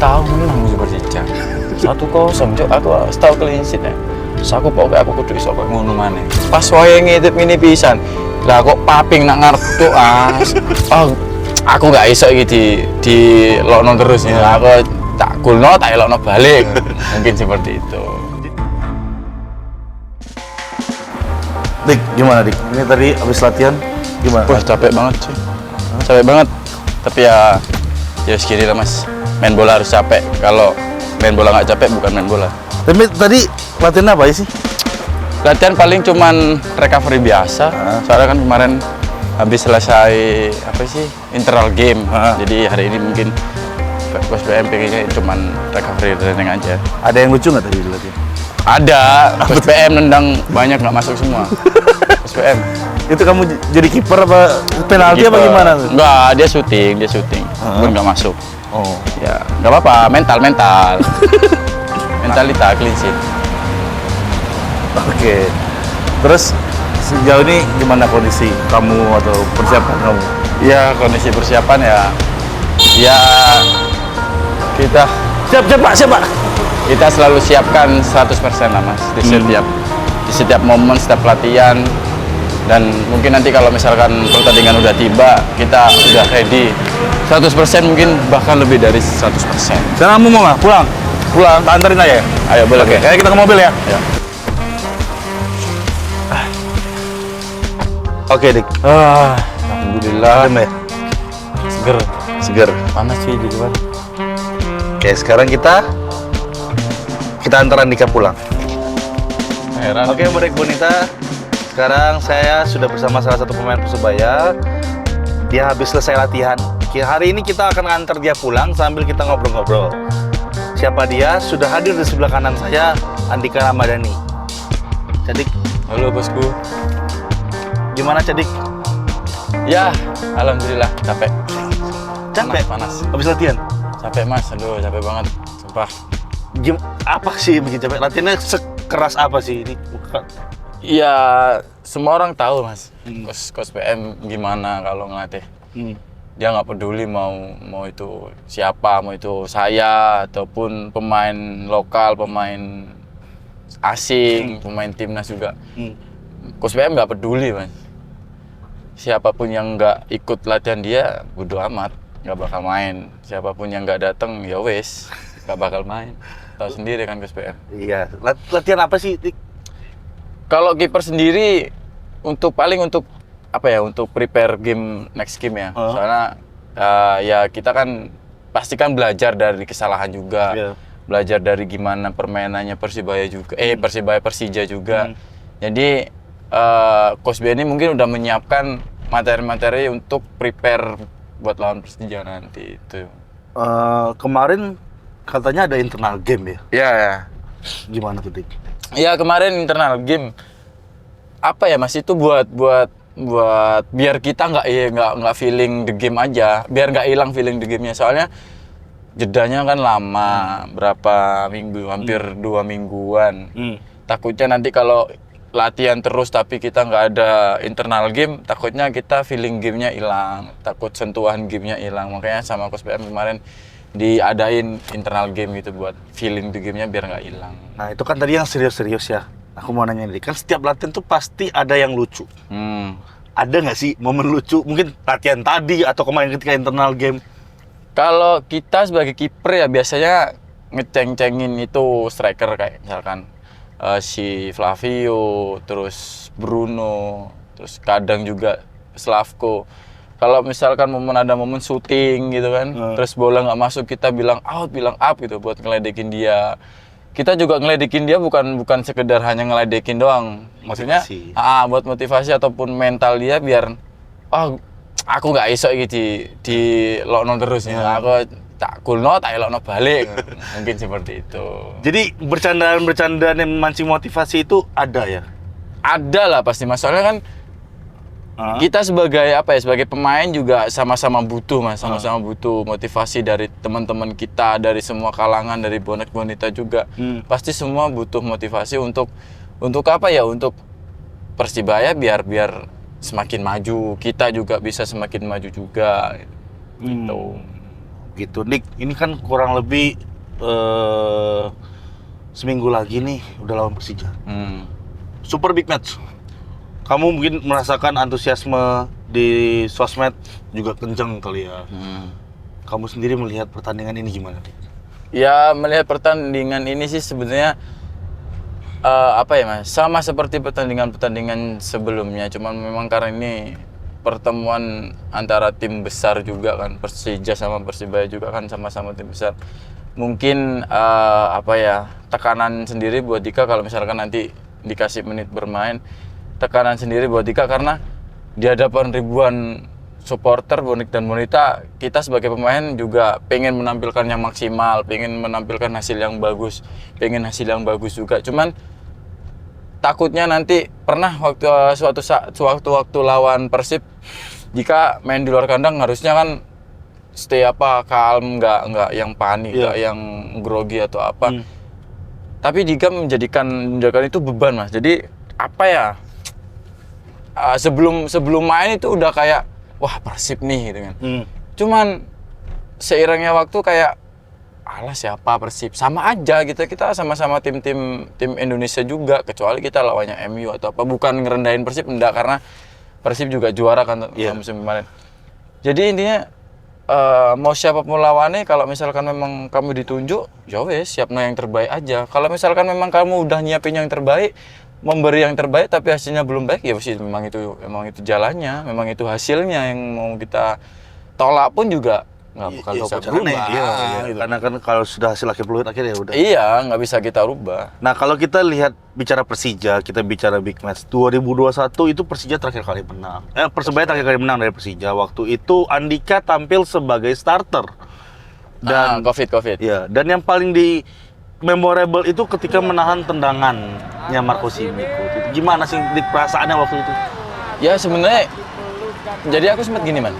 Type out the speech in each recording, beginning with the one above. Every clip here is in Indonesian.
Tahu menang di Persija 1-0 cok, aku tahu clean sheet ya. Terus aku pokoknya aku kudu iso kok ngono maneh. Pas wae ngintip ini pisan. Lah kok paping nak ngarep tuh aku gak iso iki di lokno terus ya. Aku tak gulno tak elokno balik. Mungkin seperti itu. Dik, gimana Dik? Ini tadi habis latihan gimana? Wah, capek banget sih. Capek banget. Tapi ya segini lah Mas. Main bola harus capek. Kalau main bola nggak capek bukan main bola. Tapi tadi latihan apa sih? Latihan paling cuman recovery biasa. Soalnya kan kemarin habis selesai apa sih internal game. Jadi hari ini mungkin Coach PM pengennya cuman recovery training aja. Ada yang lucu nggak tadi di latihan? Ada. Coach PM nendang banyak nggak masuk semua. Coach PM. Itu kamu jadi kiper apa penalti apa gimana tuh? Enggak, dia syuting. Pun nggak masuk. Oh, ya nggak apa-apa, mental mentalita clean sheet. Oke. Terus sejauh ini gimana kondisi kamu atau persiapan kamu? Ya kondisi persiapan ya kita Siap Pak. Kita selalu siapkan 100% lah Mas di setiap momen, setiap latihan. Dan mungkin nanti kalau misalkan pertandingan udah tiba, kita udah ready 100%, mungkin bahkan lebih dari 100%. Sekarang kamu mau nggak? Pulang? Tak anterin aja ya? Ayo boleh. Oke, kita ke mobil ya? Ya. Oke Dik. Alhamdulillah. Adem ya? Seger. Panas sih di luar. Oke, sekarang kita antar Andika pulang. Heran. Oke, Mbak Bonita. Sekarang saya sudah bersama salah satu pemain Persebaya. Dia habis selesai latihan. Hari ini kita akan nganter dia pulang sambil kita ngobrol-ngobrol. Siapa dia? Sudah hadir di sebelah kanan saya, Andika Ramadhani. Cadik. Halo bosku. Gimana Cadik? Ya, alhamdulillah capek. Panas. Habis latihan? Capek Mas, aduh capek banget. Sumpah. Apa sih bikin capek? Latihannya sekeras apa sih ini? Ya, semua orang tahu Mas. Coach PM gimana kalau ngelatih. Dia nggak peduli mau itu siapa, mau itu saya ataupun pemain lokal, pemain asing, pemain timnas juga. Coach PM nggak peduli Mas. Siapapun yang nggak ikut latihan dia, bodo amat, nggak bakal main. Siapapun yang nggak datang, ya wes, nggak bakal main. Tahu sendiri kan Coach PM. Iya. Latihan apa sih? Kalau kiper sendiri untuk apa ya, untuk prepare game next game ya. Soalnya ya kita kan pasti kan belajar dari kesalahan juga. Belajar dari gimana permainannya Persibaya juga. Persija juga. Jadi Coach B ini mungkin udah menyiapkan materi-materi untuk prepare buat lawan Persija nanti itu. Kemarin katanya ada internal game ya? Iya. Gimana tuh Dik? Ya kemarin internal game apa ya Mas, itu buat biar kita nggak feeling the game aja, biar nggak hilang feeling the game-nya. Soalnya jedanya kan lama, berapa minggu, hampir 2 mingguan. Takutnya nanti kalau latihan terus tapi kita nggak ada internal game, takutnya kita feeling game-nya hilang, takut sentuhan game-nya hilang. Makanya sama Coach PM kemarin diadain internal game gitu buat feeling the game-nya biar nggak hilang. Nah itu kan tadi yang serius-serius ya. Aku mau nanya nih, kan setiap latihan tuh pasti ada yang lucu. Ada nggak sih momen lucu? Mungkin latihan tadi atau kemarin ketika internal game? Kalau kita sebagai kiper ya biasanya ngeceng-cengin itu striker, kayak misalkan si Flavio, terus Bruno, terus kadang juga Slavko. Kalau misalkan ada momen syuting gitu kan, terus bola nggak masuk, kita bilang out, bilang up gitu buat ngeledekin dia. Kita juga ngeledekin dia bukan sekedar hanya ngeledekin doang. Maksudnya buat motivasi ataupun mental dia biar aku nggak iso gitu di lokno terus ya. Aku tak kulno tak elokno balik. Mungkin seperti itu. Jadi bercandaan yang memancing motivasi itu ada ya? Ada lah pasti Mas. Soalnya kan Kita sebagai apa ya, sebagai pemain juga sama-sama butuh Mas, sama-sama butuh motivasi dari teman-teman kita, dari semua kalangan, dari bonek bonita juga. Pasti semua butuh motivasi untuk apa ya? Untuk Persibaya biar semakin maju, kita juga bisa semakin maju juga. Gitu. Gitu, Dik. Ini kan kurang lebih seminggu lagi nih udah lawan Persija. Super big match. Kamu mungkin merasakan antusiasme di sosmed juga kenceng kali ya. Kamu sendiri melihat pertandingan ini gimana, Dik? Ya, melihat pertandingan ini sih sebenarnya apa ya Mas, sama seperti pertandingan sebelumnya, cuman memang karena ini pertemuan antara tim besar juga kan, Persija sama Persibaya juga kan sama-sama tim besar. Mungkin apa ya, tekanan sendiri buat Dika kalau misalkan nanti dikasih menit bermain, tekanan sendiri buat Dika karena di hadapan ribuan supporter bonek dan bonita, kita sebagai pemain juga pengen menampilkan yang maksimal, pengen menampilkan hasil yang bagus, pengen hasil yang bagus juga. Cuman takutnya nanti pernah waktu lawan Persib, jika main di luar kandang harusnya kan stay calm, nggak yang panik, nggak yang grogi atau apa. Tapi jika menjadikan itu beban Mas. Jadi apa ya? Sebelum main itu udah kayak wah Persib nih gitu kan. Cuman seiringnya waktu kayak alah siapa Persib, sama aja gitu, kita sama-sama tim Indonesia juga, kecuali kita lawannya MU atau apa. Bukan ngerendahin Persib, enggak, karena Persib juga juara kan musim kemarin. Jadi intinya mau siapapun lawannya, kalau misalkan memang kamu ditunjuk, ya wes siapnya yang terbaik aja. Kalau misalkan memang kamu udah nyiapin yang terbaik, memberi yang terbaik tapi hasilnya belum baik, ya pasti memang itu jalannya, memang itu hasilnya. Yang mau kita tolak pun juga nggak bakal bisa berubah. Gitu. Karena kan kalau sudah hasil laki peluit akhirnya ya udah. Iya, nggak bisa kita rubah. Nah, kalau kita lihat bicara Persija, kita bicara big match 2021 itu Persija terakhir kali menang. Persebaya terakhir kali menang dari Persija. Waktu itu Andika tampil sebagai starter. Dan COVID. Iya, dan yang paling memorable itu ketika menahan tendangannya Marco Simico. Gimana sih perasaannya waktu itu? Ya sebenarnya, jadi aku sempat gini man.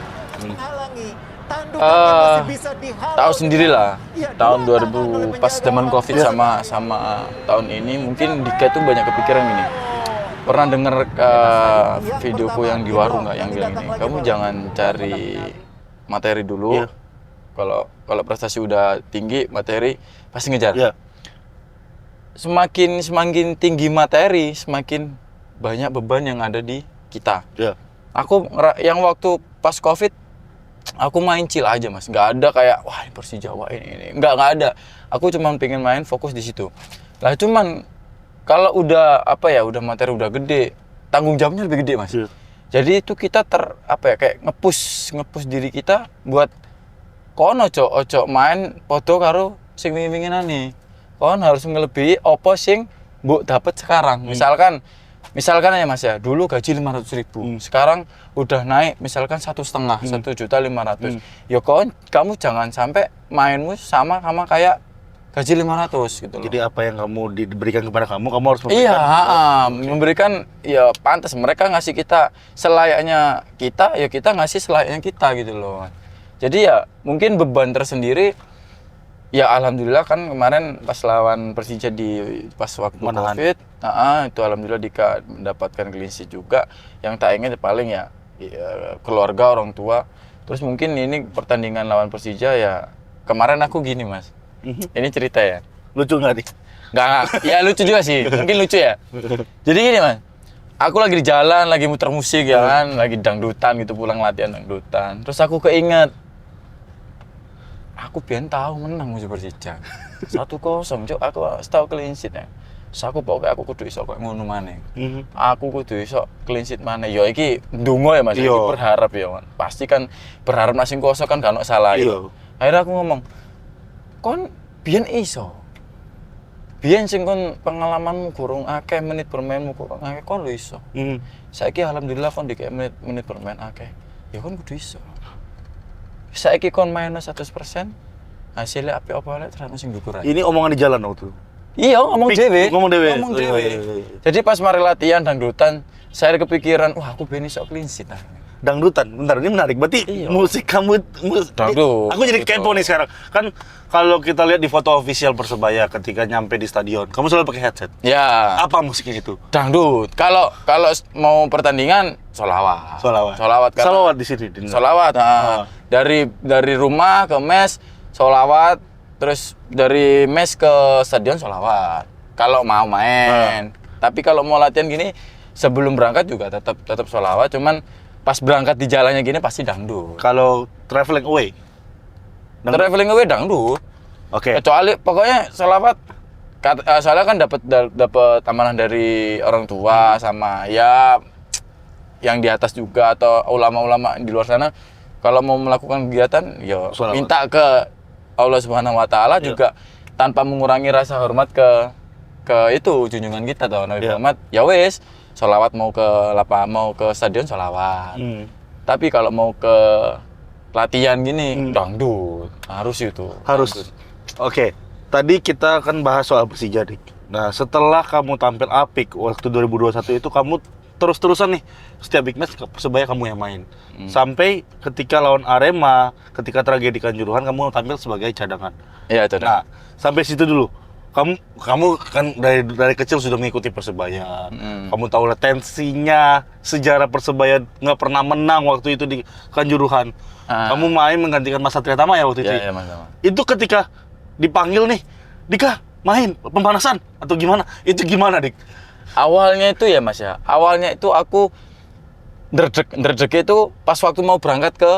Tahu sendirilah, tahun 2000 pas zaman COVID sama tahun ini, mungkin Dika tuh banyak kepikiran gini. Pernah dengar videoku yang di warung nggak, yang bilang gini, kamu jangan cari materi dulu. Kalau prestasi udah tinggi, materi pasti ngejar. Semakin tinggi materi, semakin banyak beban yang ada di kita. Aku yang waktu pas COVID, aku main chill aja Mas, nggak ada kayak wah ini Persija ini, nggak ada. Aku cuma pengen main fokus di situ. Lah cuman kalau udah udah materi udah gede, tanggung jawabnya lebih gede Mas. Jadi itu kita kayak ngepush diri kita buat kon ojo main podo karo sing wingi-winginane. Kon harus ngelebihi opo sing mbok dapat sekarang. Misalkan aja Mas ya, dulu gaji 500.000, sekarang udah naik misalkan 1,5, 1.500.000. Ya kamu jangan sampai mainmu sama kayak gaji 500 gitu loh. Jadi apa yang kamu diberikan kepada kamu harus memberikan. Iya, memberikan ya pantas. Mereka ngasih kita selayaknya kita, ya kita ngasih selayaknya kita gitu loh. Jadi ya mungkin beban tersendiri. Ya alhamdulillah kan kemarin pas lawan Persija pas waktu COVID, itu alhamdulillah Dika mendapatkan clean sheet juga. Yang tak ingin paling ya keluarga, orang tua. Terus mungkin ini pertandingan lawan Persija ya, kemarin aku gini Mas. Ini cerita ya. Lucu nggak nih? Nggak. Ya lucu juga sih, mungkin lucu ya. Jadi gini Mas, aku lagi di jalan, lagi muter musik ya kan, lagi dangdutan gitu, pulang latihan dangdutan. Terus aku keinget, aku biar tahu menang musuh Persija 1-0, cok. Aku tahu clean sheet ya. Terus aku pokoknya aku kudu iso kok ngono maneh. Aku kudu iso clean sheet maneh. Ya iki ndonga ya Mas, iki berharap ya man. Pasti kan berharap nasi kosong kan gak ono salah ya. Akhirnya aku ngomong, kon biyen iso. Biyen sing kon pengalamanmu kurang akeh, menit bermainmu kurang akeh, kon lho iso. Saiki alhamdulillah kon dikek menit bermain akeh. Ya kon kudu iso. Saiki kon main 100%, hasilnya apa lek terus sing ndukur aja. Ini omongan di jalan waktu. Iya, ngomong Pik, dhewe. ngomong dhewe. Ngomong Oh, iya, dhewe. iya, iya. Jadi pas mari latihan dangdutan, saya kepikiran, wah aku beni sok clean sheet. Dangdutan, bentar ini menarik. Berarti Iya. musik kamu Dangdut, Aku jadi gitu. kepo nih sekarang. Kan kalau kita lihat di foto official Persebaya ketika nyampe di stadion, kamu selalu pakai headset. Ya, Apa musiknya itu? dangdut. Kalau mau pertandingan, solawat. Solawat. Solawat karena Solawat di sini. solawat. Oh. Dari rumah ke mes solawat, terus dari mes ke stadion solawat. Kalau mau main. Tapi kalau mau latihan gini, sebelum berangkat juga tetap solawat. Cuman pas berangkat di jalannya gini pasti dangdut. Kalau traveling away. Traveling away dangdut. Oke. Kecuali pokoknya solawat. Soalnya kan dapat amanah dari orang tua sama ya yang di atas juga atau ulama-ulama di luar sana. Kalau mau melakukan kegiatan, ya Sholawat. minta ke Allah Subhanahu Wa Taala juga tanpa mengurangi rasa hormat ke itu junjungan kita tuh Nabi Iya. Muhammad. Ya wes, sholawat mau ke stadion sholawat. Tapi kalau mau ke latihan gini, dangdut harus itu. Harus. Dangdut. Oke. Tadi kita akan bahas soal Persija, Dik. Nah, setelah kamu tampil apik waktu 2021 itu kamu terus-terusan nih setiap big match Persebaya kamu yang main. Sampai ketika lawan Arema, ketika tragedi Kanjuruhan kamu tampil sebagai cadangan. Iya itu. Nah, sampai situ dulu. Kamu kan dari kecil sudah mengikuti Persebaya. Kamu tahu lah tensinya, sejarah Persebaya nggak pernah menang waktu itu di Kanjuruhan. Kamu main menggantikan Mas Satria Tama ya waktu itu. Iya, Mas. Itu ketika dipanggil nih, Dika main pemanasan atau gimana? Itu gimana, Dik? Awalnya itu ya Mas ya. Awalnya itu aku ndredeg itu pas waktu mau berangkat ke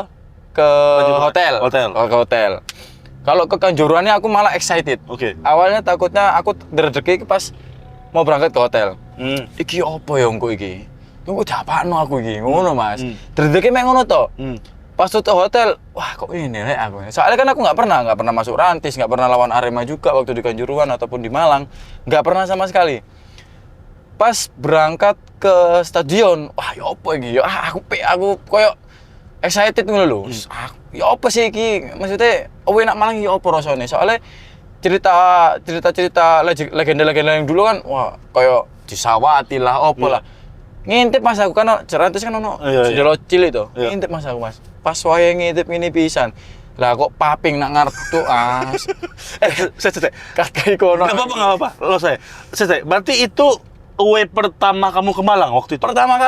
hotel. Ke hotel. Kalau ke Kanjuruhannya aku malah excited. Oke. Awalnya takutnya aku ndredeg pas mau berangkat ke hotel. Iki opo ya engko iki? Engko japakno aku iki, ngono Mas. Ndredege mek ngono to. Pas tuh hotel, wah kok ini nek aku. Soalnya kan aku nggak pernah masuk Rantis, nggak pernah lawan Arema juga waktu di Kanjuruhan ataupun di Malang, nggak pernah sama sekali. Pas berangkat ke stadion, wah ya apa ini? Ya aku koyo excited ngono lho. Ya apa sih iki? Maksudnya enak Malang ya apa rasane? Soalnya cerita legenda-legenda yang dulu kan wah koyo disawati lah opo lah. Ngintip Mas aku kan Rantis kan ono jero cilik to. Ngintip Mas aku Mas. Pas wayahe ngintip ngene pisan. Lah kok paping nak ngarep tuh Saya kakek kono. nggak apa-apa. Lo saya. Berarti itu away pertama kamu ke Malang waktu itu? Pertama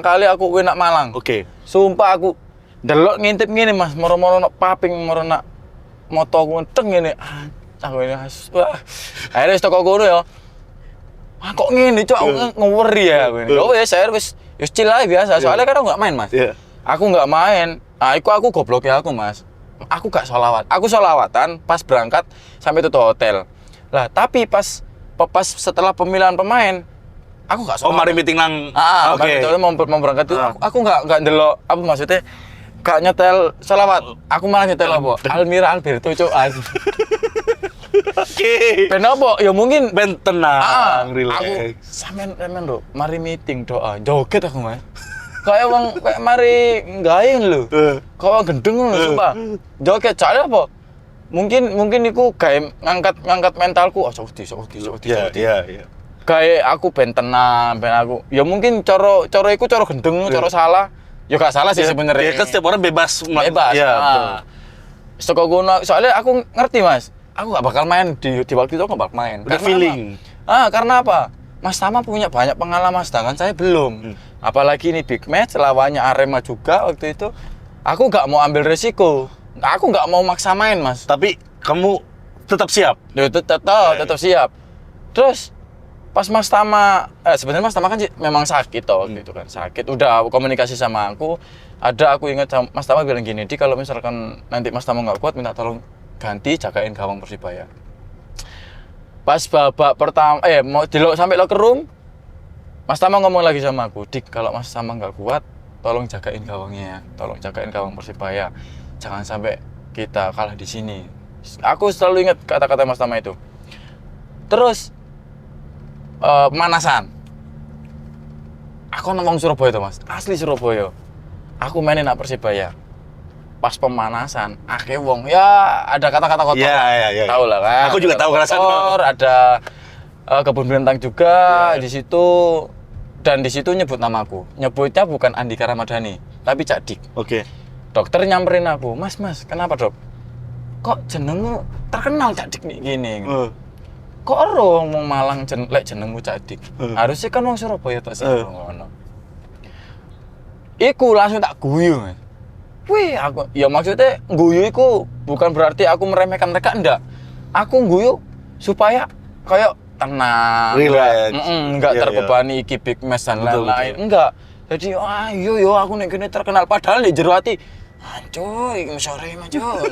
kali aku away nak Malang. Oke. Sumpah aku delok ngintip ngene Mas, moro-moro nak paping moro nak moto aku teng ngene. Aku ini wah. Akhirnya wis teko kono ya. Kok ngene cok aku ngeweri ya aku ini. Ya wis saya wis chill aja biasa. Soalnya kan aku enggak main Mas. Iya. Aku nggak main. Aku goblok ya aku Mas. Aku gak sholawat. Aku sholawatan pas berangkat sampai itu hotel. Lah tapi pas setelah pemilihan pemain, aku gak Oh, sholawat. mari meeting nang. Oke. Mau berangkat itu aku nggak ndelok apa maksudnya gak nyetel sholawat. Aku malah nyetel apa? Almira Alberto cok. Oke. Ben apa? Ya mungkin Ben tenang, aku relax. sampean lho, mari meeting doa. Joget aku Mas. Kayak mari nggae lho. Kayak gendeng lho sumpah. Joget soalnya apa? Mungkin iku gawe ngangkat mentalku. Sok di. Iya. Kayak aku ben tenang, ben aku. Ya mungkin cara iku cara gendeng, cara salah. Ya gak salah sih sebenarnya. Ya kan setiap orang bebas. Bebas. Iya, betul. Saka kono, soalnya aku ngerti Mas. Aku gak bakal main di waktu itu aku gak bakal main. Udah Karena feeling. apa? Karena apa? Mas Tama punya banyak pengalaman, sedangkan saya belum. Apalagi ini big match, lawannya Arema juga waktu itu. Aku nggak mau ambil resiko. Aku nggak mau maksa main, Mas. Tapi kamu tetap siap. Ya, tetap siap. Terus pas Mas Tama, sebenarnya Mas Tama kan memang sakit toh, gitu kan, sakit. Udah komunikasi sama aku. Aku ingat Mas Tama bilang gini, kalau misalkan nanti Mas Tama nggak kuat, minta tolong ganti jagain gawang Persibaya. Pas babak pertama, mau sampai locker room, Mas Tama ngomong lagi sama aku, Dik, kalau Mas Tama nggak kuat, tolong jagain gawangnya, tolong jagain gawang Persibaya, jangan sampai kita kalah di sini. Aku selalu ingat kata-kata Mas Tama itu. Terus pemanasan, aku ngomong Surabaya tuh Mas, asli Surabaya. Aku mainin nak Persibaya. pas pemanasan, akhirnya wong ya ada kata-kata kotor. Iya. Tahu lah kan. Aku juga tahu perasaan kotor, ada kebun binatang juga di situ, dan di situ nyebut namaku. Nyebutnya bukan Andika Ramadhani, tapi Cak Dik. Oke. Dokter nyamperin aku, Mas, kenapa dok? Kok jenengmu terkenal Cak Dik nih gini? Kok orang mau Malang jenengmu Cak Dik? Harusnya kan wong Surabaya tok sih ngono. Iku langsung tak guyu, Mas. Wih, aku ya maksudnya guyu iku bukan berarti aku meremehkan mereka, enggak. Aku guyu supaya kayak tenang, relax, enggak terbebani iki big mess dan lain-lain, enggak. Jadi yo aku nek kene terkenal, padahal nek jero ati anco iki sore majo.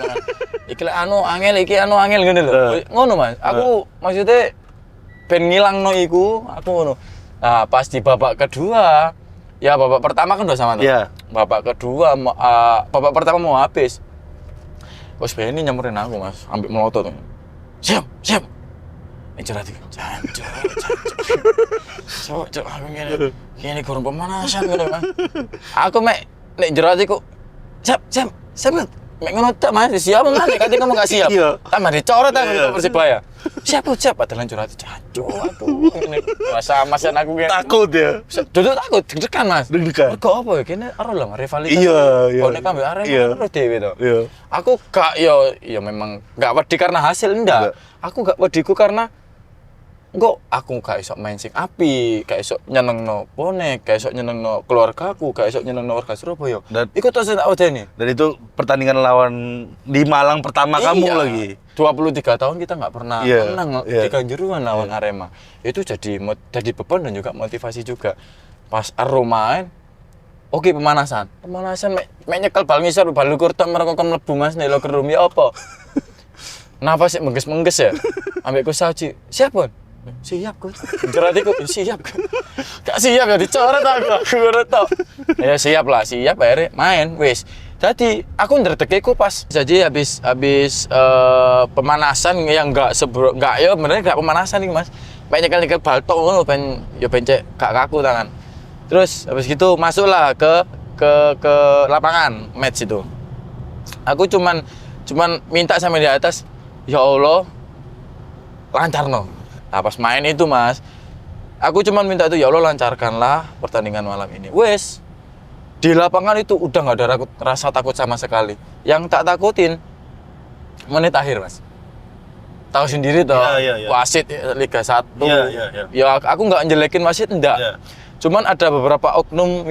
Iki anu angel ngene lho. Ngono Mas. Aku maksudnya ben ngilangno iku, aku ngono. Nah, pas di babak kedua, ya babak pertama kan udah sama tuh. Iya. Babak kedua babak pertama mau habis. Bos Benny nyamperin aku, Mas, ambil melotot. Siap. Cerah iki. Cok, aku ngene kurang pemanasan ngono, Mas. Aku nek jero atiku siap. Mek ngono tak Mas, siap enggak nek kate kamu enggak siap. Tambah dicoret aku ke Persibaya. Siap padahal curhat jancuk aduh ngene. Sama sen aku ngene. Takut ya. Duduk takut, deg-degan Mas. Deg-degan. Mergo apa ya kene aro lah rivalitas. Iya. Bonek ambek Arema terus dhewe to. Iya. Aku gak ya memang gak wedi karena hasil enggak. Aku gak wediku karena aku gak iso main sing apik, gak iso nyenengno bonek, gak iso nyenengno keluargaku, gak iso nyenengno warga Surabaya. Dan iku terus tak wedeni. Dan itu pertandingan lawan di Malang pertama kamu lagi. 23 tahun kita nggak pernah menang di Kanjuruhan lawan Arema. Itu jadi beban dan juga motivasi juga. Pas Aro main, oke pemanasan mek nyekel bal ngisor bal lukur tok mereka kon mlebu Mas nek locker room ya apa. Nafas sik mengges-mengges ya. Ambek ku Saji, siap Bon? Siap Gus. Jeratiku siap. Gak siap ya dicoret aku ngono tok. Ya siap akhirnya main wis. Jadi aku ndredekeku pas jadi habis pemanasan yang enggak ya bener enggak pemanasan nih Mas. Pengen nyekel bal tok ngono ben cek gak kaku tangan. Terus habis gitu masuklah ke lapangan match itu. Aku cuman minta sama di atas, ya Allah lancarno. Nah pas main itu Mas, aku cuman minta itu, ya Allah lancarkanlah pertandingan malam ini. Wes, di lapangan itu udah nggak ada rasa takut sama sekali. Yang tak takutin menit akhir Mas. Tahu sendiri toh, wasit Liga 1. Ya aku nggak njelekin wasit enggak. Cuman ada beberapa oknum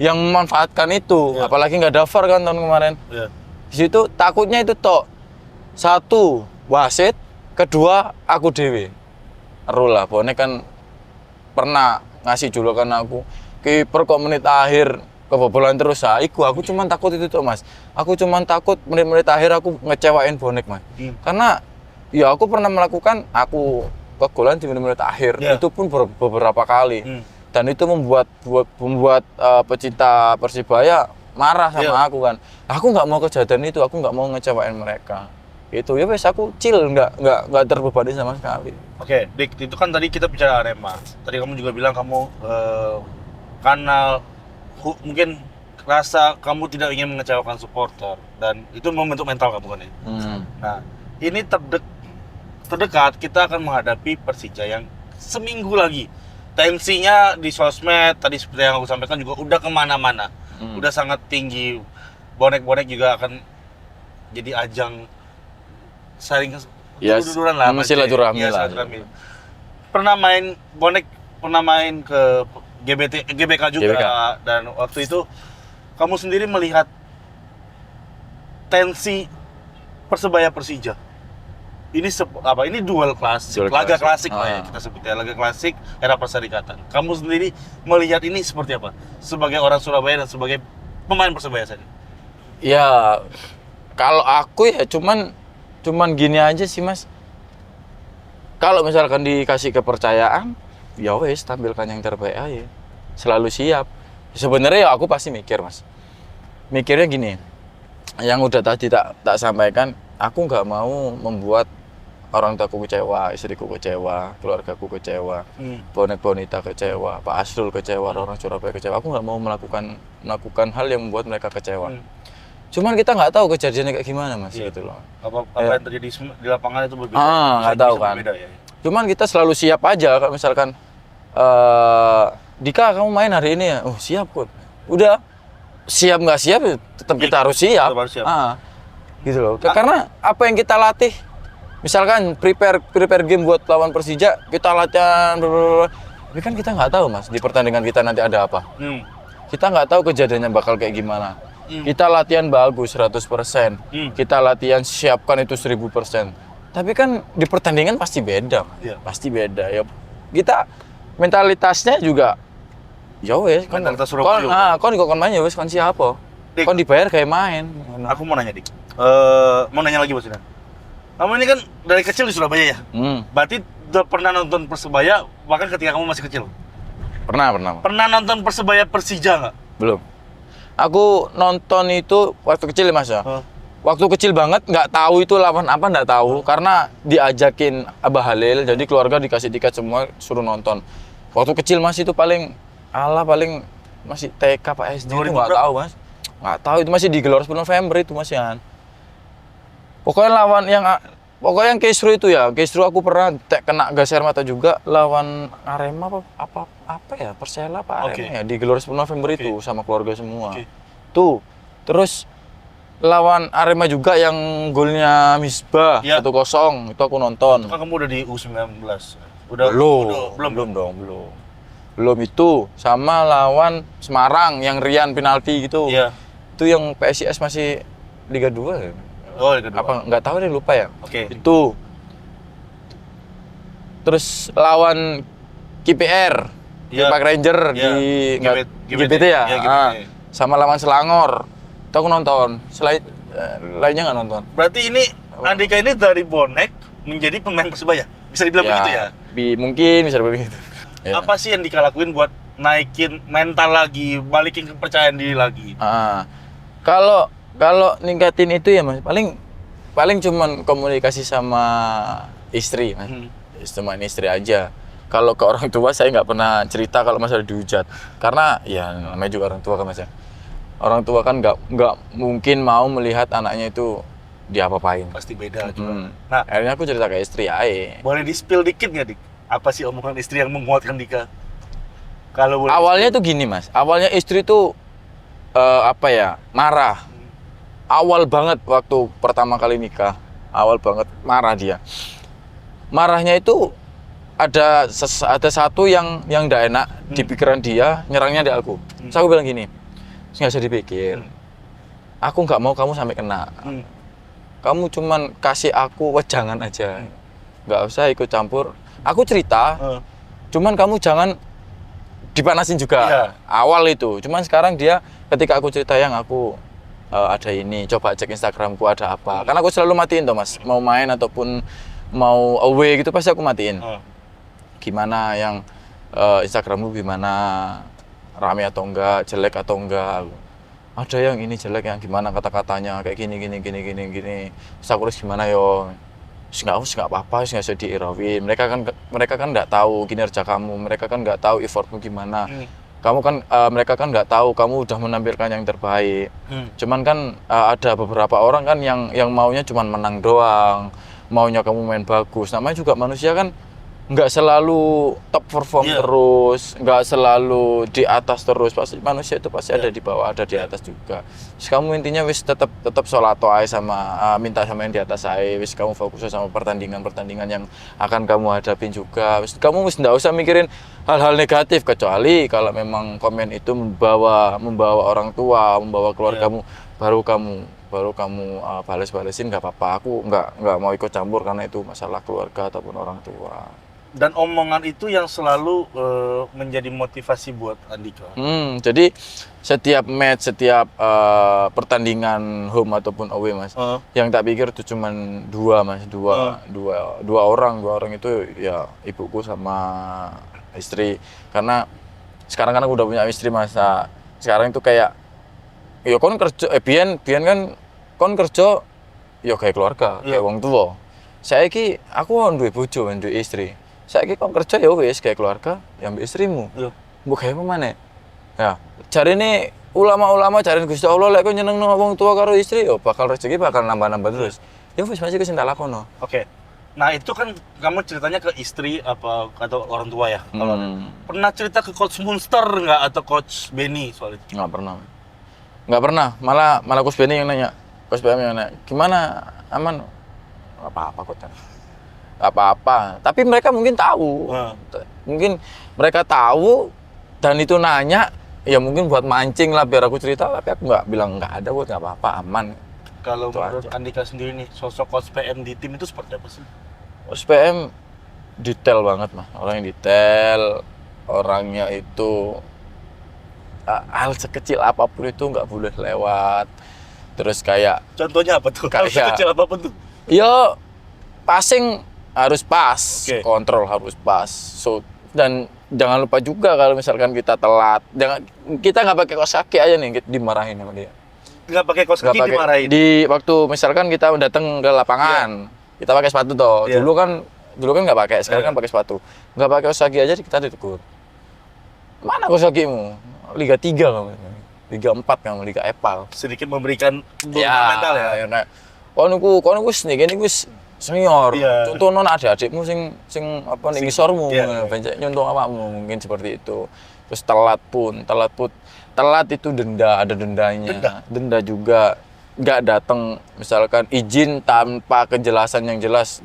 yang memanfaatkan itu, apalagi nggak ada VAR kan tahun kemarin. Di situ takutnya itu toh, satu wasit, kedua aku dewe. Lah, bonek kan pernah ngasih julukan aku kiper kok menit akhir kebobolan terus. Aku cuma takut itu tuh Mas. Aku cuma takut menit-menit akhir aku ngecewain bonek Mas. Karena ya aku pernah melakukan aku kegolan di menit-menit akhir. Itu pun beberapa kali. Dan itu membuat pecinta Persibaya marah sama aku kan. Aku nggak mau kejadian itu, aku nggak mau ngecewain mereka. Itu ya wes aku chill, nggak terbebani sama sekali. Oke, Dik, itu kan tadi kita bicara Arema. Tadi kamu juga bilang kamu karena mungkin rasa kamu tidak ingin mengecewakan supporter dan itu membentuk mental kamu kan ya. Nah, ini terdekat kita akan menghadapi Persija yang seminggu lagi. Tensinya di sosmed tadi seperti yang aku sampaikan juga udah kemana-mana, udah sangat tinggi. Bonek-bonek juga akan jadi ajang saling duduran lah, silaturahmi lah. Pernah main ke GBK juga. Dan waktu itu kamu sendiri melihat tensi Persebaya Persija. Ini duel klasik, laga klasik lah ya kita sebutnya, laga klasik era Perserikatan. Kamu sendiri melihat ini seperti apa? Sebagai orang Surabaya dan sebagai pemain Persebaya saja. Ya, kalau aku ya cuman gini aja sih Mas. Kalau misalkan dikasih kepercayaan, ya wes tampilkan yang terbaik aja. Selalu siap. Sebenarnya ya aku pasti mikir Mas. Mikirnya gini, yang udah tadi tak sampaikan, aku nggak mau membuat orang tuaku kecewa, istriku kecewa, keluargaku kecewa, bonek bonita kecewa, Pak Asrul kecewa, orang Surabaya kecewa. Aku nggak mau melakukan hal yang membuat mereka kecewa. Cuman kita nggak tahu kejadiannya kayak gimana mas Iya. gitu loh. Apa yang terjadi di lapangan itu berbeda. Nggak tahu Bisa kan. berbeda, ya. Cuman kita selalu siap aja kalau misalkan Dika kamu main hari ini ya, oh siap kok. Udah siap nggak siap ya tetap kita harus siap. Tetap harus siap. Gitu loh. Karena apa yang kita latih, misalkan prepare game buat lawan Persija, kita latihan, tapi kan kita nggak tahu mas di pertandingan kita nanti ada apa. Kita nggak tahu kejadiannya bakal kayak gimana. Kita latihan bagus 100%. Kita latihan siapkan itu 1000%. Tapi kan di pertandingan pasti beda. Iya. Pasti beda ya. Kita mentalitasnya juga ya wes kon Mentalitas Surabaya. kon kok main ya wes kon siapa? Dik. Kon dibayar kayak main. Aku mau nanya, Dik. Mau nanya lagi, Bos Sinan. Kamu ini kan dari kecil di Surabaya ya? Berarti udah pernah nonton Persebaya bahkan ketika kamu masih kecil? Pernah. Pernah nonton Persebaya Persija nggak? Belum. Aku nonton itu waktu kecil ya mas ya. Waktu kecil banget nggak tahu itu lawan apa nggak tahu karena diajakin Abah Halil jadi keluarga dikasih tiket semua suruh nonton. Waktu kecil mas itu paling masih TK Pak SD itu nggak tahu mas. Nggak tahu itu masih digelar 10 November itu mas ya. Pokoknya yang Kisru itu ya, Kisru aku pernah kena gas air mata juga lawan Arema apa ya, Persela apa Arema ya di Gelora 10 November itu sama keluarga semua. Tuh, terus lawan Arema juga yang golnya Misbah 1-0 itu aku nonton. Kan kamu udah di U19. Belum itu sama lawan Semarang yang Rian penalti gitu. Iya. Itu yang PSIS masih Liga 2 ya. Oh, Liga 2. Apa nggak tahu deh lupa ya. Oke. Itu terus lawan KPR Park Ranger di GBT ya. Iya, GBT. Sama lawan Selangor itu aku nonton. Lainnya nggak nonton. Berarti ini Andika ini dari bonek menjadi pemain Persebaya, bisa dibilang begitu ya? Mungkin bisa begitu. Ya. Apa sih yang Dika lakuin buat naikin mental lagi, balikin kepercayaan diri lagi? Kalau ningkatin itu ya mas, paling cuman komunikasi sama istri mas. Cuma istri aja. Kalau ke orang tua saya nggak pernah cerita kalau masalah dihujat, karena ya namanya juga orang tua kan mas ya. Orang tua kan nggak mungkin mau melihat anaknya itu diapa-apain. Pasti beda juga. Nah, akhirnya aku cerita ke istri aja. Boleh di-spill dikit nggak, Dik? Apa sih omongan istri yang menguatkan Dika? Kalau boleh. Awalnya tuh gini mas, awalnya istri tuh marah. Awal banget waktu pertama kali nikah, awal banget marah dia. Marahnya itu ada satu yang nggak enak di pikiran dia, nyerangnya di aku. Terus aku bilang gini, nggak usah dipikir. Aku nggak mau kamu sampai kena. Kamu cuman kasih aku wejangan aja, nggak usah ikut campur. Aku cerita, cuman kamu jangan dipanasin juga. Iya. Awal itu, cuman sekarang dia ketika aku cerita yang aku ada ini, coba cek Instagramku ada apa. Karena aku selalu matiin tuh mas, mau main ataupun mau away gitu pasti aku matiin. Gimana yang Instagrammu gimana, rame atau enggak, jelek atau enggak. Ada yang ini jelek, yang gimana kata-katanya kayak gini. Terus aku harus gimana yo? Nggak apa-apa, nggak usah diirawin. Mereka kan nggak tahu kinerja kamu, mereka kan nggak tahu effortmu gimana. Mereka kan nggak tahu kamu udah menampilkan yang terbaik. Cuman kan ada beberapa orang kan yang maunya cuman menang doang, maunya kamu main bagus. Namanya juga manusia kan nggak selalu top perform terus, nggak selalu di atas terus. Pasti manusia itu pasti ada di bawah, ada di atas juga. Terus kamu intinya wis tetap sholat aja sama minta sama yang di atas aja. Wis kamu fokus sama pertandingan yang akan kamu hadapin juga. Wis kamu wis nggak usah mikirin hal-hal negatif, kecuali kalau memang komen itu membawa orang tua, membawa keluargamu, baru kamu bales-balesin, nggak apa-apa. Aku nggak mau ikut campur karena itu masalah keluarga ataupun orang tua. Dan omongan itu yang selalu menjadi motivasi buat Andika. Jadi setiap match, setiap pertandingan home ataupun away mas, yang tak pikir itu cuman dua orang itu ya ibuku sama istri. Karena sekarang kan aku udah punya istri mas. Sekarang itu kayak ya kon kerja, biyen kan kon kerja ya kayak keluarga, kayak wong tua. Saiki aku duwe bojo, duwe istri. Saiki kon kerja ya wis kayak keluarga, ya mbek istrimu. Mbok gawe apa maneh? Ya, jarine ulama-ulama cariin Gusti Allah lek kowe nyenengno wong tua karo istri yo bakal rezeki bakal nambah-nambah terus. Ya wis masih sing tak lakono. Oke. Nah, itu kan kamu ceritanya ke istri apa atau orang tua ya? Pernah cerita ke Coach Munster nggak atau Coach Benny soal itu? Nggak pernah. Malah Coach Benny yang nanya. Coach Benny yang nanya, gimana? Aman? Nggak apa-apa kok. Nggak apa-apa. Tapi mereka mungkin tahu. Mungkin mereka tahu dan itu nanya, ya mungkin buat mancing lah biar aku cerita. Tapi aku nggak bilang nggak ada, buat nggak apa-apa, aman. Kalau Itu menurut aja. Andika sendiri nih, sosok Coach PM di tim itu seperti apa sih? Coach PM detail banget mah. Orang yang detail, orangnya itu hal sekecil apapun itu nggak boleh lewat. Terus kayak Contohnya apa tuh? Hal Kayak- sekecil apapun tuh. yo passing harus pas, Oke. kontrol harus pas. So dan jangan lupa juga kalau misalkan kita telat, kita nggak pakai kaos kaki aja nih kita dimarahin sama dia. Nggak pakai kaos Nggak kaki pakai dimarahin. di waktu misalkan kita datang ke lapangan, kita pakai sepatu toh. Iya. Dulu kan nggak pakai, sekarang kan pakai sepatu. Nggak pakai kaos kaki aja kita ditegur. Mana kaos kakimu? Liga 3 kamu. Liga 4 kamu, Liga Epal. Sedikit memberikan mental ya. Nek kono wis niki wis senior. Iya. Contohno adik-adikmu sing apa ning ngisormu, iya. bencek nyontoh awakmu mungkin seperti itu. Terus telat itu denda, ada dendanya. Denda juga nggak datang misalkan izin tanpa kejelasan yang jelas.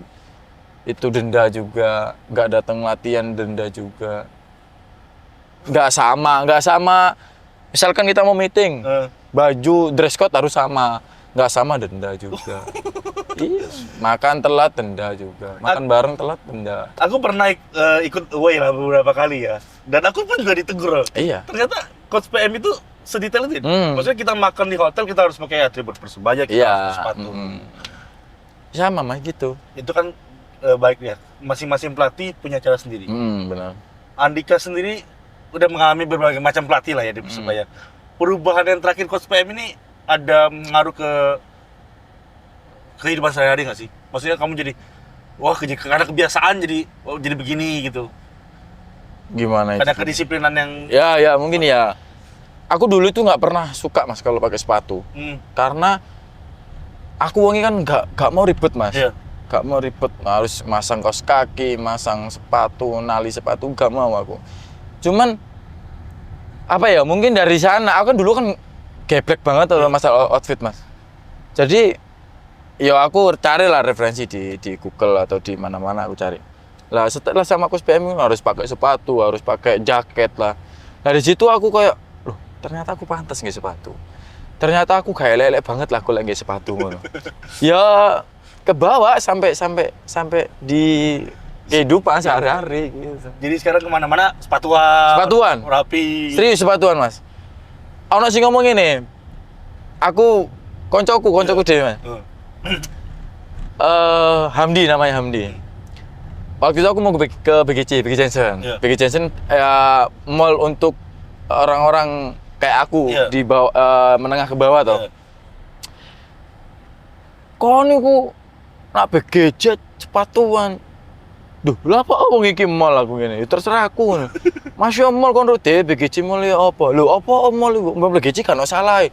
Itu denda juga, nggak datang latihan denda juga. Nggak sama. Misalkan kita mau meeting, baju dress code harus sama, nggak sama denda juga. Iya, makan telat denda juga, makan bareng telat denda. Aku pernah ikut away lah beberapa kali ya. Dan aku pun juga ditegur. Iya. Ternyata Coach PM itu sedetail itu. Hmm. Maksudnya kita makan di hotel kita harus pakai atribut Persebaya, kita Iya. harus sepatu. Sama mah gitu. Itu kan baik ya. Masing-masing pelatih punya cara sendiri. Benar. Andika sendiri udah mengalami berbagai macam pelatih lah ya di Persebaya. Perubahan yang terakhir Coach PM ini ada mengaruh ke kehidupan sehari-hari nggak sih? Maksudnya kamu jadi karena kebiasaan jadi begini gitu. Gimana Ada itu? kedisiplinan yang Ya mungkin ya. Aku dulu itu nggak pernah suka mas kalau pakai sepatu, karena aku wangi kan nggak mau ribet mas. Iya. Gak mau ribet, harus masang kaos kaki, masang sepatu, nali sepatu, gak mau aku. Cuman apa ya, mungkin dari sana, aku kan dulu kan geblek banget kalau masalah outfit mas. Jadi ya aku carilah referensi di Google atau di mana-mana aku cari. Lah setelah sama Coach PM harus pakai sepatu, harus pakai jaket lah. Dari situ aku kayak, loh ternyata aku pantas nggak sepatu. Ternyata aku kayak lelek banget lah aku lagi sepatu ngono. Ya kebawa sampai di kehidupan sehari-hari gitu. jadi sekarang kemana-mana sepatuan rapi. Serius sepatuan mas. Ono sing ngomong ini, koncoku dhewe mas. Hamdi namanya Hamdi. Waktu itu aku mau ke BGC Jensen. Iya. BG Jensen mall untuk orang-orang kayak aku Iya. di bawah menengah ke bawah toh. Kon niku nak BGJ sepatuan. Duh, lha apa wong iki mall aku ngene? Ya terserah aku ngono. Masya mall kon ro dhewe BGJ mall ya apa? Lho, apa mall iku? Mbak BGJ kan ono salah.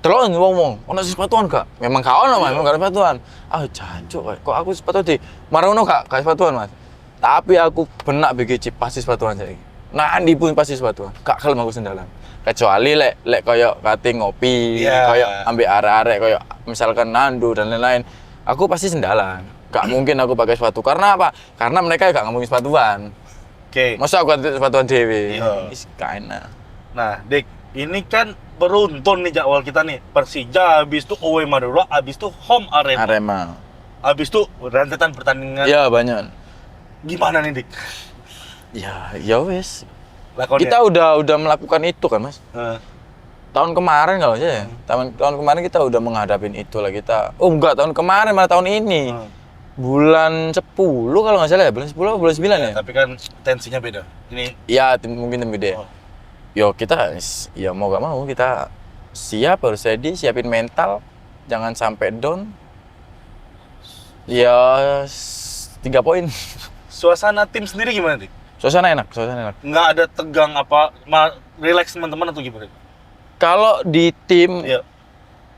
Delok ngomong, ono sepatuan gak? Memang gak ono, Mas. Memang gak ada sepatuan. Ah, jancuk kok aku sepatu di marono gak sepatuan, Mas. Tapi aku benak BGJ pasti sepatuan saiki. Nah, andi pun pasti sepatuan. Gak kelem aku sendalan. Kecuali lek koyo kate ngopi, koyo ambek arek-arek koyo misalkan Nando dan lain-lain. Aku pasti sendalan. Gak mungkin aku pakai sepatu. Karena apa? Karena mereka gak ngomongin sepatuan. Oke. Masa aku ganti sepatuan dewe? Iya. Is kaina. Nah, Dik, ini kan beruntun nih jadwal kita nih. Persija, habis itu away Madura, habis itu home Arema. Arema. Habis itu rentetan pertandingan. Ya banyak. Gimana nih, Dik? Ya wes. Lakonnya? Kita udah melakukan itu kan, Mas. Tahun kemarin kalau aja ya. Tahun kemarin kita udah menghadapin itu lah kita. Oh enggak, tahun kemarin malah tahun ini. Bulan 10 kalau nggak salah ya, bulan 10 atau bulan 9 ya? Tapi kan tensinya beda. Ini Ya, mungkin tim gede. Yo kita, ya mau gak mau kita siap, harus ready, siapin mental. Jangan sampai down. Ya, 3 poin. suasana tim sendiri gimana, Dik? Suasana enak. Nggak ada tegang apa, relax teman-teman atau gimana? Kalau di tim Iya.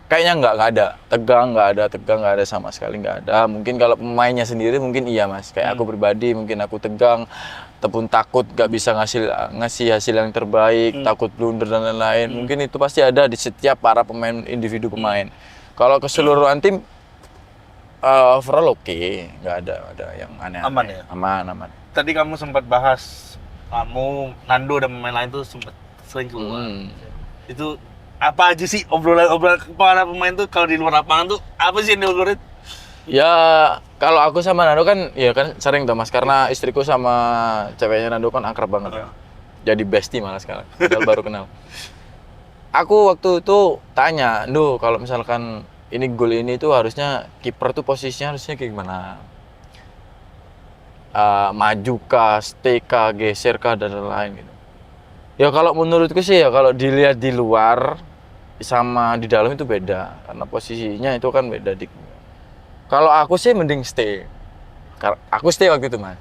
kayaknya nggak ada tegang nggak ada sama sekali nggak ada. Mungkin kalau pemainnya sendiri mungkin iya mas, kayak aku pribadi mungkin aku tegang ataupun takut nggak bisa ngasih hasil yang terbaik, takut blunder dan lain-lain. Mungkin itu pasti ada di setiap para pemain, individu pemain. Kalau keseluruhan tim overall oke, nggak ada yang aneh-aneh. Aman ya? Aman. Tadi kamu sempat bahas kamu, Nando dan pemain lain tuh sempat sering keluar. Itu apa aja sih obrolan para pemain tuh kalau di luar lapangan tuh apa sih yang diobrolin? Ya kalau aku sama Nando kan ya kan sering tuh mas, karena istriku sama ceweknya Nando kan akrab banget. Jadi bestie malah sekarang, padahal baru kenal. Aku waktu itu tanya, Duh kalau misalkan ini gol ini tuh harusnya kiper tuh posisinya harusnya kayak gimana? Maju kah, stay kah, geser kah dan lain-lain gitu. Ya kalau menurutku sih ya kalau dilihat di luar sama di dalam itu beda, karena posisinya itu kan beda. Kalau aku sih mending stay. Aku stay waktu itu mas.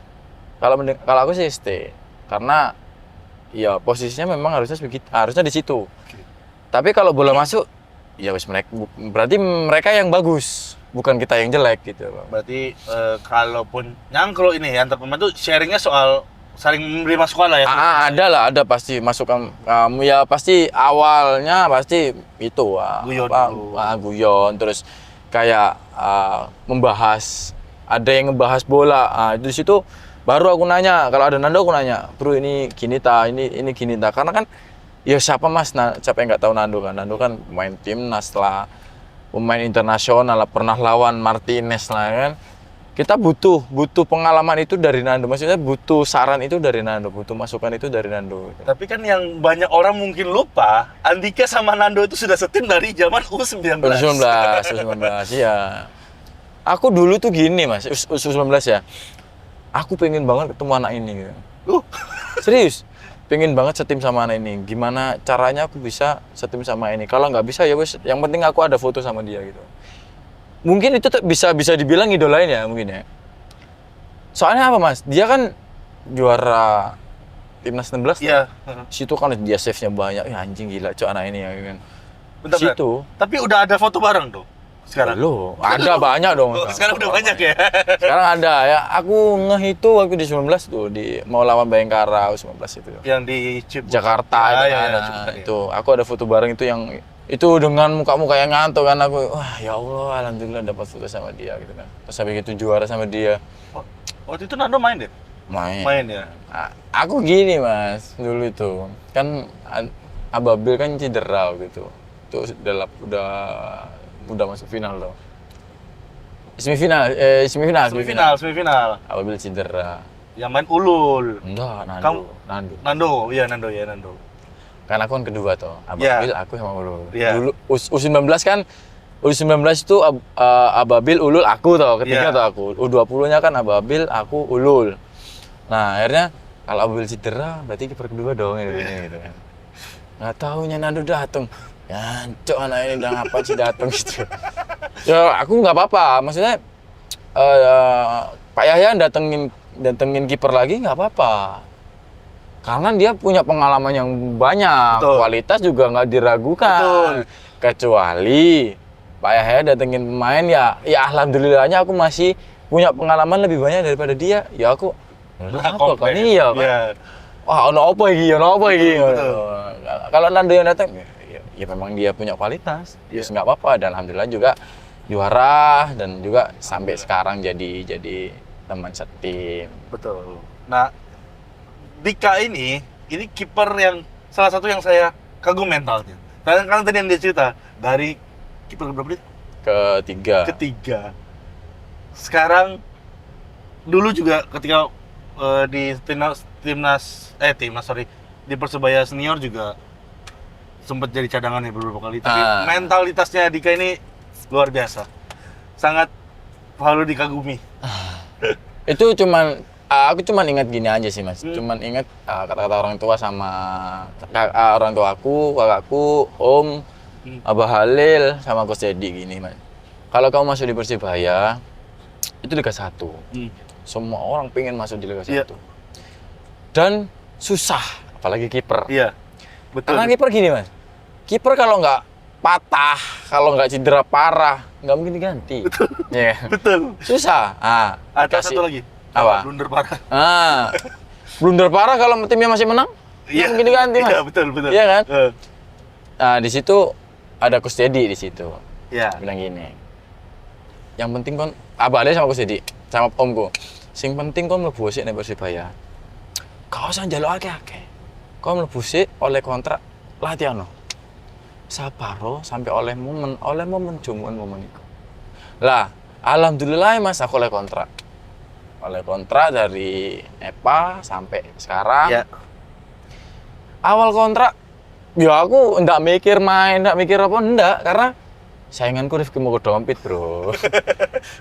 Kalau aku sih stay, karena ya posisinya memang harusnya begitu, harusnya di situ. Tapi kalau bola masuk, ya wis berarti mereka yang bagus, bukan kita yang jelek gitu. Berarti kalaupun nyangkro ini ya antar pemain tuh sharingnya soal saling memberi masukan lah ya. Ada pasti masukan kamu ya, pasti awalnya pasti itu Guyon dulu. guyon, terus kayak membahas, ada yang ngebahas bola. Di situ baru aku nanya, kalau ada Nando aku nanya, bro ini gini ini gini karena kan ya siapa mas, siapa yang nggak tahu Nando kan pemain timnas lah, pemain internasional lah, pernah lawan Martinez lah kan. Kita butuh pengalaman itu dari Nando, maksudnya butuh saran itu dari Nando, butuh masukan itu dari Nando. Tapi kan yang banyak orang mungkin lupa, Andika sama Nando itu sudah setim dari zaman U19. U19 ya. Aku dulu tuh gini mas, U19 ya. Aku pengen banget ketemu anak ini gitu. Serius, pengen banget setim sama anak ini. Gimana caranya aku bisa setim sama ini? Kalau nggak bisa ya wes, yang penting aku ada foto sama dia gitu. Mungkin itu bisa dibilang idolain ya mungkin ya. Soalnya apa mas? Dia kan juara timnas 16. Iya. Situ kan dia save-nya banyak. Ya anjing gila cok anak ini ya kan. Bentar, Situ. Tapi udah ada foto bareng tuh sekarang. Loh, ada banyak dong. Sekarang udah banyak ya. Sekarang ada ya. Aku ngeh itu waktu di 19 tuh mau lawan Bayangkara U19 itu. Yang di Jakarta itu ya, kan. Ciputat, Itu aku ada foto bareng itu yang itu dengan muka-muka yang ngantuk kan, aku wah ya Allah alhamdulillah dapat foto sama dia gitu kan. Terus habis itu juara sama dia. Waktu itu Nando main deh. Main ya. Aku gini mas, dulu itu kan Ababil kan cedera gitu. Itu udah masuk final loh. Semifinal. Ababil cedera. Yang main Ulul. Enggak, Nando. Kan aku kan kedua toh, Ababil, aku sama Ulul. Yeah. Dulu U19 kan, U19 itu Ababil, Ulul, aku toh, ketiga toh aku. U20-nya kan Ababil, aku, Ulul. Nah akhirnya kalau Ababil cedera, berarti kiper kedua dong gitu kan. Nggak taunya Nando dateng, ya cok anak ini udah ngapain sih dateng gitu. Ya aku nggak apa-apa, maksudnya Pak Yahya datengin kiper lagi nggak apa-apa. Karena dia punya pengalaman yang banyak, betul. Kualitas juga nggak diragukan. Betul. Kecuali Pak Yahya datengin pemain ya alhamdulillahnya aku masih punya pengalaman lebih banyak daripada dia. Ya aku, apa kan iya kan? Yeah. Wah, ono apa iki? Kalau Nando yang datang, ya memang dia punya kualitas. Ya nggak apa-apa, dan alhamdulillah juga juara dan juga sampai sekarang jadi teman setim. Betul. Nah, Dika ini kiper yang salah satu yang saya kagum mentalnya. Karena tadi yang dia cerita dari kiper berapa dia? Ketiga. Sekarang dulu juga ketika di di Persebaya senior juga sempat jadi cadangan ya beberapa kali. Tapi mentalitasnya Dika ini luar biasa. Sangat perlu dikagumi. Itu aku cuman ingat gini aja sih mas, cuman ingat kata-kata orang tua sama orang tuaku, kakakku, Om, Abah Halil, sama Coach Dedi gini mas. Kalau kamu masuk di Persibaya, itu Liga 1. Semua orang pengen masuk di Liga 1. Dan susah, apalagi kiper. Iya, betul. Karena kiper gini mas, kiper kalau nggak patah, kalau nggak cedera parah, nggak mungkin diganti. Iya. Betul. Susah. Ada satu lagi. Apa? Blunder parah. Blunder parah kalau timnya masih menang, nggak mungkin diganti, Mas. Iya, betul. Iya kan? Nah, di situ ada Coach Dedi di situ. Iya. Bilang gini. Yang penting kon abale sama Coach Dedi, sama omku. Sing penting kon mlebu sik nek Persibaya. Kau usah njaluk akeh-akeh. Kau mlebu sik oleh kontrak latihan no. Sabaro sampai oleh momen jumuan momen itu. Lah, alhamdulillah Mas aku oleh kontrak. Oleh kontrak dari EPA sampai sekarang. Ya. Awal kontrak ya aku ndak mikir main, ndak mikir apa ndak karena sainganku Rifki Mokodompit, Bro.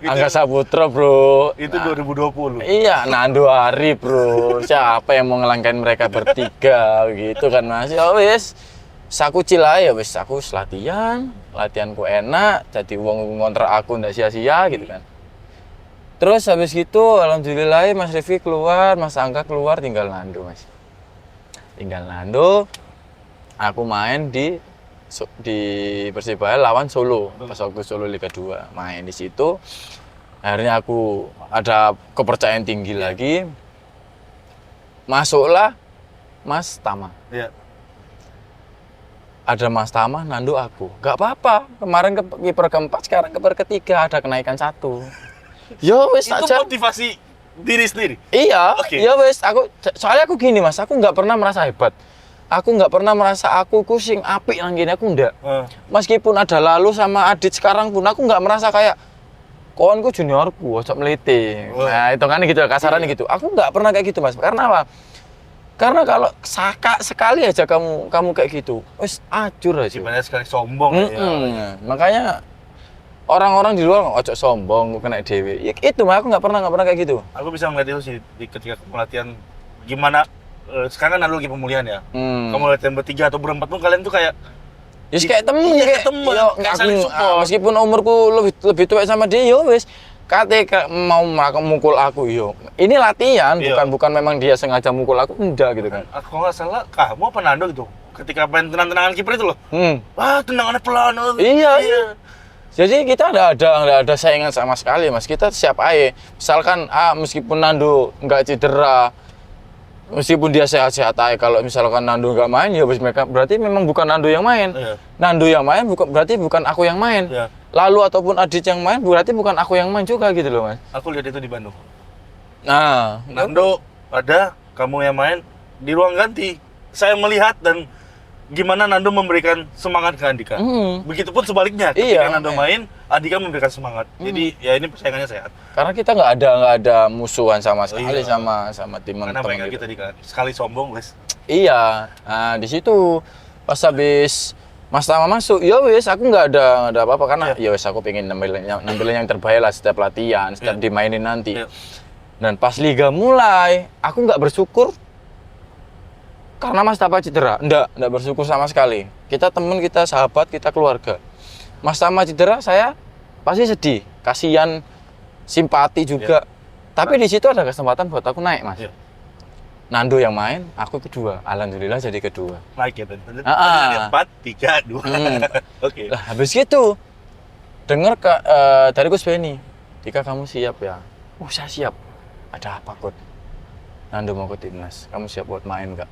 Angga Saputra, Bro. Itu 2020. Iya, Nando Ari, Bro. Siapa yang mau ngelangkain mereka bertiga gitu kan, Mas. Ya wis. Aku chill aja wis, aku latihanku enak, jadi uang ngontrak aku ndak sia-sia gitu kan. Terus habis gitu alhamdulillah Mas Rifki keluar, Mas Angga keluar, tinggal Nando, Mas. Tinggal Nando. Aku main di Persibaya lawan Solo. Pas aku Solo Liga 2 main di situ. Akhirnya aku ada kepercayaan tinggi lagi. Masuklah Mas Tama. Iya. Ada Mas Tama, Nando aku. Gak apa-apa. Kemarin kiper keempat, sekarang kiper ketiga ada kenaikan 1. Yo wis Itu aja. motivasi diri sendiri. Iya, Oke. ya wes soalnya aku gini Mas, aku nggak pernah merasa hebat. Aku nggak pernah merasa aku sing apik nang gini, aku ndak. Meskipun ada lalu sama Adit sekarang pun aku nggak merasa kayak kawanku juniorku, ojo meliti. Nah, itu kan gitu kasarannya gitu. Aku nggak pernah kayak gitu Mas. Karena apa? Karena kalau sekali aja kamu kayak gitu, wes ajur aja. Gimana sekali sombong ya. Makanya orang-orang di luar ojo sombong, kena dewe. Ya, itu mah aku nggak pernah kayak gitu. Aku bisa ngeliat itu sih ketika kamu latihan gimana sekarang kan lagi pemulihan ya. Kamu latihan bertiga atau berempat pun kalian tuh kayak Yes, kayak temen, iya, kayak temen, yo, kayak saling support. meskipun umurku lebih tua sama dia, yo wes. Kate mau mukul aku, yo. Ini latihan, Iya. bukan memang dia sengaja mukul aku, enggak gitu kan. aku nggak salah kamu apa Nando gitu ketika main tendangan kiper itu loh. Wah, tendangannya pelan. Iya. Jadi kita nggak ada saingan sama sekali, Mas. Kita siap aja. Misalkan meskipun Nando nggak cedera, meskipun dia sehat-sehat aja, kalau misalkan Nando nggak main, ya mereka berarti memang bukan Nando yang main. Iya. Nando yang main berarti bukan aku yang main. Iya. Lalu ataupun Adit yang main berarti bukan aku yang main juga gitu loh, Mas. Aku lihat itu di Bandung. Nah, Nando ada, kamu yang main di ruang ganti. Saya melihat dan gimana Nando memberikan semangat ke Andika. Begitupun sebaliknya, ketika Iya, Nando main, Andika memberikan semangat. Jadi ya ini persaingannya sehat. karena kita nggak ada musuhan sama sekali Iya. sama Karena teman-teman pengen gitu. kita kan sekali sombong, les. Iya, nah di situ pas habis Mas Tama masuk, ya wes aku nggak ada apa-apa karena ya wes aku pengen nampilin yang terbaik lah setiap latihan, setiap dimainin nanti. Iya. Dan pas liga mulai, aku nggak bersyukur karena Mas Tama cedera. Nggak bersyukur sama sekali. Kita teman, kita sahabat, kita keluarga. Mas Tama cedera, saya pasti sedih, kasihan, simpati juga. Tapi di situ ada kesempatan buat aku naik, Mas. Iya. Nando yang main, aku kedua. Alhamdulillah jadi kedua. Naik ya, Dan. Ah. 4, 3, 2. Oke. Lah habis gitu, dengar dari Gus Beni, Dika kamu siap ya? Saya siap. Ada apa, Kut? Nando mau ke timnas, kamu siap buat main nggak?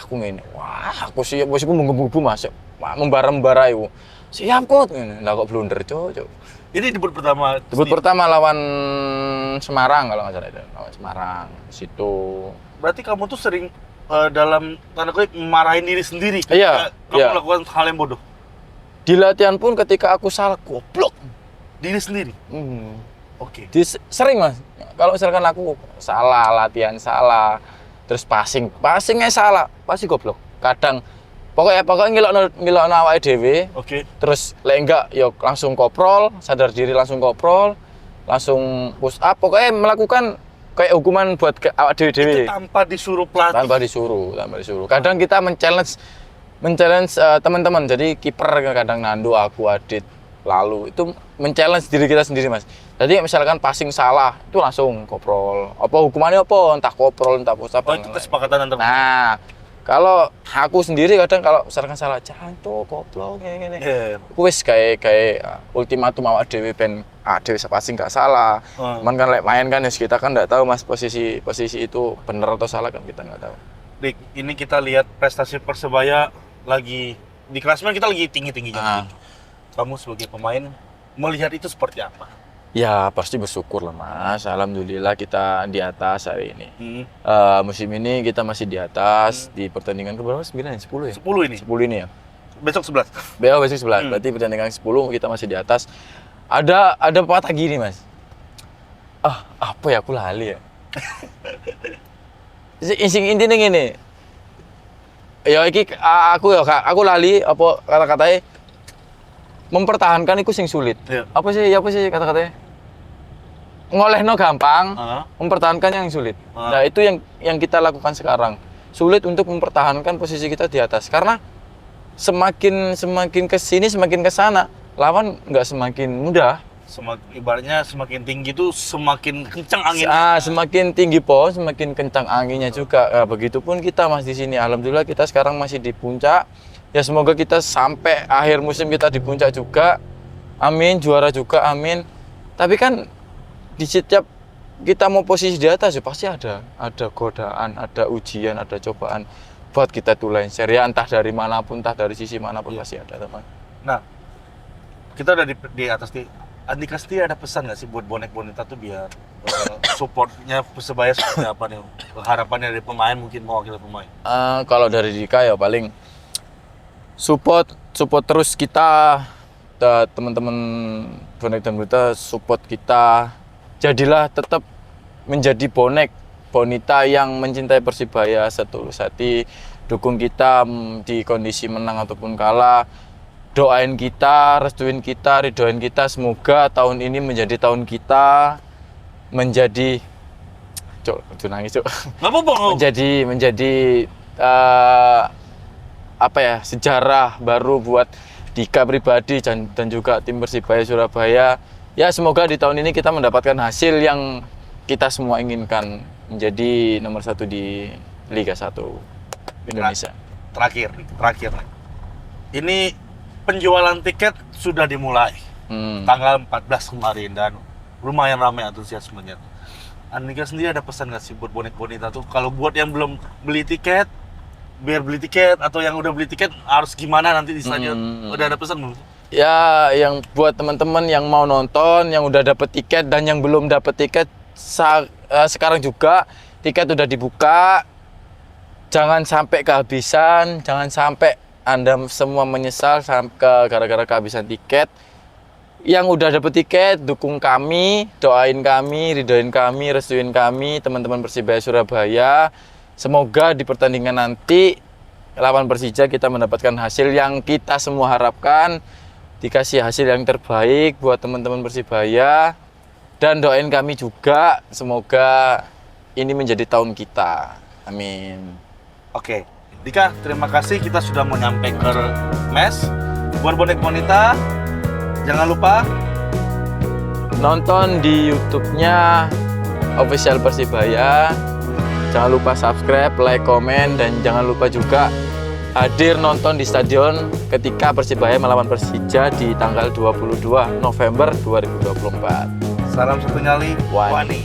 Aku ngene, wah aku siap, bosku menggebu-gebu masuk, membara-membara itu. Siap, Kut. Lah kok blunder, Cok. Ini debut pertama. Debut pertama lawan Semarang kalau nggak salah itu, lawan Semarang. Situ. Berarti kamu tuh sering dalam tanda kutip marahin diri sendiri. Iya, Kamu iya. melakukan hal yang bodoh. Di latihan pun ketika aku salah, goblok. Diri sendiri. Hmm. Oke. Sering Mas, kalau misalkan aku salah, latihan salah, terus passingnya salah, pasti goblok. Kadang pokoknya ngilokno awake dhewe, Oke. terus lek enggak ya langsung koprol, sadar diri langsung koprol, langsung push up, pokoknya melakukan kayak hukuman buat awak dhewe-dhewe. Itu tanpa disuruh pelatih. Tanpa disuruh. Kadang kita men-challenge teman-teman. Jadi kiper kadang Nando, aku, Adit, lalu itu men-challenge diri kita sendiri, Mas. Jadi misalkan passing salah, itu langsung koprol. Apa hukumannya apa? Entah koprol, entah push up. Oh, itu kesepakatan antar. Nah, Kalau aku sendiri kadang kalau misalkan salah jantung, goblok ngene. Iya. Aku wis kayak ultimatum awak dhewe ben dhewe pasti nggak salah. Cuman kan lek main kan ya kita kan nggak tahu Mas posisi itu bener atau salah kan kita nggak tahu. Dik, ini kita lihat prestasi Persebaya lagi di klasemen kita lagi tinggi-tingginya. Kamu sebagai pemain melihat itu seperti apa? Ya pasti bersyukur lah Mas. Alhamdulillah kita di atas hari ini. Musim ini kita masih di atas di pertandingan ke berapa? 9 ya? 10 ya? 10 ini. 10 ini ya. Besok 11. Besok 11. Berarti pertandingan 10 kita masih di atas. Ada pepatah gini Mas. Apa ya aku lali ya. Intinya gini. Ya iki aku lali apa kata-katanya mempertahankan itu sing sulit. Iya. Apa sih kata-katanya? Ngolehno gampang, mempertahankan yang sulit. Nah, itu yang kita lakukan sekarang. Sulit untuk mempertahankan posisi kita di atas karena semakin ke sini semakin ke sana, lawan nggak semakin mudah. Ibaratnya semakin tinggi itu semakin kencang angin. Semakin tinggi pohon, semakin kencang anginnya juga. Nah, begitupun kita Mas di sini. Alhamdulillah kita sekarang masih di puncak. Ya semoga kita sampai akhir musim kita di puncak juga. Amin, juara juga, amin. Tapi kan di setiap kita mau posisi di atas ya pasti ada godaan, ada ujian, ada cobaan buat kita tuh lengser ya entah dari manapun, entah dari sisi manapun pasti ada teman. Nah, kita udah di atas nih. Andika Setia ada pesan nggak sih buat bonek bonita tuh biar supportnya Persebaya seperti apa nih? Harapannya dari pemain mungkin mewakili pemain. Kalau dari Dika ya paling support terus kita teman-teman bonek dan bonita support kita. Jadilah tetap menjadi bonek bonita yang mencintai Persibaya setulus hati, dukung kita di kondisi menang ataupun kalah, doain kita, restuin kita, ridhoin kita, semoga tahun ini menjadi tahun kita menjadi menjadi sejarah baru buat Dika pribadi dan juga tim Persibaya Surabaya. Ya semoga di tahun ini kita mendapatkan hasil yang kita semua inginkan, menjadi nomor 1 di Liga 1 Indonesia. Terakhir nih. Ini penjualan tiket sudah dimulai tanggal 14 kemarin dan lumayan ramai antusiasmenya. Andika sendiri ada pesan nggak sih buat bonek bonita tuh kalau buat yang belum beli tiket biar beli tiket atau yang udah beli tiket harus gimana nanti di stadion? Udah ada pesan belum? Ya, yang buat teman-teman yang mau nonton, yang udah dapet tiket dan yang belum dapet tiket, sekarang juga tiket udah dibuka. Jangan sampai kehabisan, jangan sampai Anda semua menyesal gara-gara kehabisan tiket. Yang udah dapet tiket, dukung kami, doain kami, ridhoin kami, restuin kami, teman-teman Persibaya Surabaya. Semoga di pertandingan nanti lawan Persija kita mendapatkan hasil yang kita semua harapkan. Dikasih hasil yang terbaik buat teman-teman Persibaya dan doain kami juga semoga ini menjadi tahun kita. Amin. Oke, Dika, terima kasih kita sudah mau nyampe ke mes. Buat bonek bonita, jangan lupa nonton di YouTube-nya official Persibaya. Jangan lupa subscribe, like, komen, dan jangan lupa juga hadir nonton di stadion ketika Persibaya melawan Persija di tanggal 22 November 2024. Salam satu nyali, Wani. Wani.